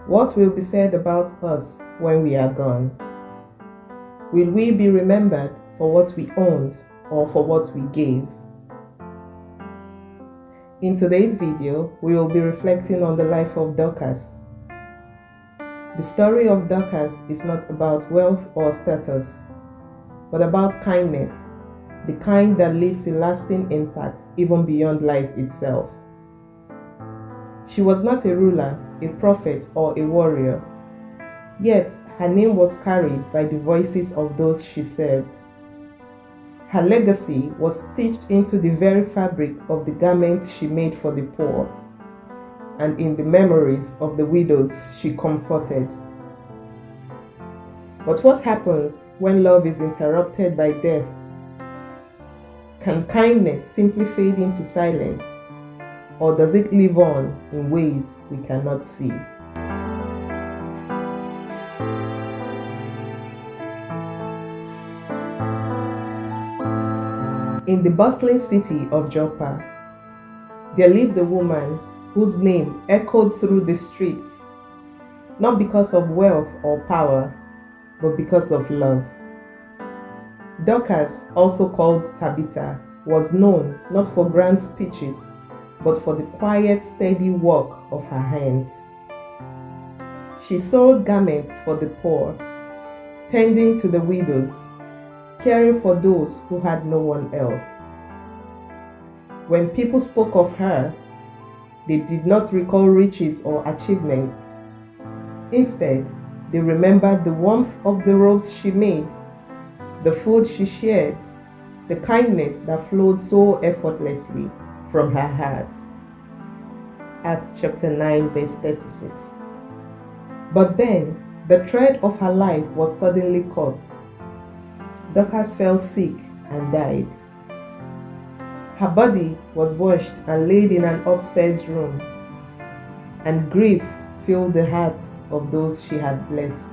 What will be said about us when we are gone? Will we be remembered for what we owned or for what we gave? In today's video, we will be reflecting on the life of Dorcas. The story of Dorcas is not about wealth or status, but about kindness, the kind that leaves a lasting impact even beyond life itself. She was not a ruler, a prophet, or a warrior, yet her name was carried by the voices of those she served. Her legacy was stitched into the very fabric of the garments she made for the poor, and in the memories of the widows she comforted. But what happens when love is interrupted by death? Can kindness simply fade into silence, or does it live on in ways we cannot see? In the bustling city of Joppa, there lived a woman whose name echoed through the streets, not because of wealth or power, but because of love. Dorcas, also called Tabitha, was known not for grand speeches, but for the quiet, steady work of her hands. She sewed garments for the poor, tending to the widows, caring for those who had no one else. When people spoke of her, they did not recall riches or achievements. Instead, they remembered the warmth of the robes she made, the food she shared, the kindness that flowed so effortlessly from her heart. Acts chapter 9 verse 36. But then, the thread of her life was suddenly cut. Dorcas fell sick and died. Her body was washed and laid in an upstairs room, and grief filled the hearts of those she had blessed.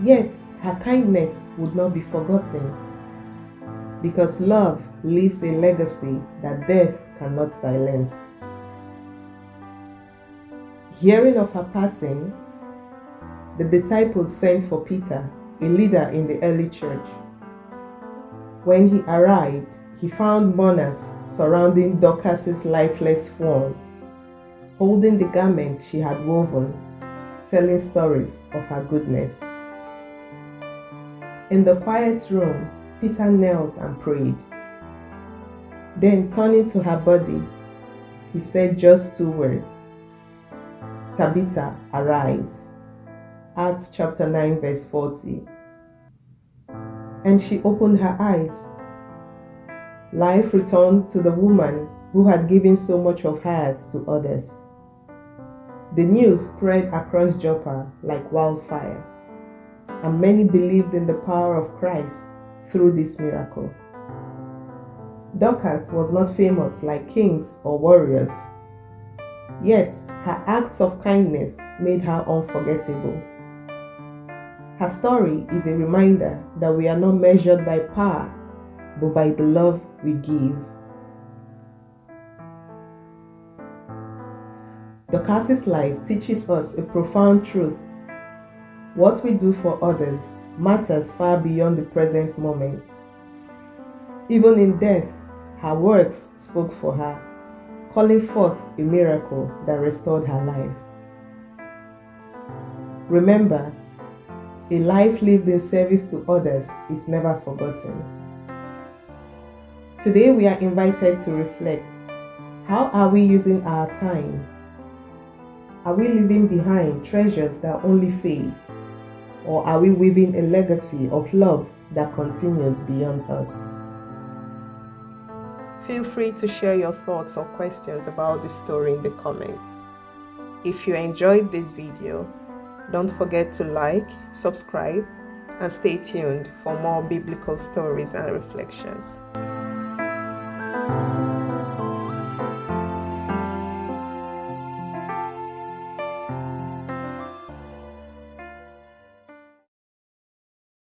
Yet her kindness would not be forgotten, because love leaves a legacy that death cannot silence. Hearing of her passing, the disciples sent for Peter, a leader in the early church. When he arrived, he found mourners surrounding Dorcas's lifeless form, holding the garments she had woven, telling stories of her goodness. In the quiet room, Peter knelt and prayed. Then, turning to her body, he said just two words, "Tabitha, arise." Acts chapter 9 verse 40. And she opened her eyes. Life returned to the woman who had given so much of hers to others. The news spread across Joppa like wildfire, and many believed in the power of Christ through this miracle. Dorcas was not famous like kings or warriors, yet her acts of kindness made her unforgettable. Her story is a reminder that we are not measured by power, but by the love we give. Dorcas's life teaches us a profound truth. What we do for others matters far beyond the present moment. Even in death, her works spoke for her, calling forth a miracle that restored her life. Remember, a life lived in service to others is never forgotten. Today we are invited to reflect. How are we using our time? Are we leaving behind treasures that only fade? Or are we weaving a legacy of love that continues beyond us? Feel free to share your thoughts or questions about the story in the comments. If you enjoyed this video, don't forget to like, subscribe, and stay tuned for more biblical stories and reflections.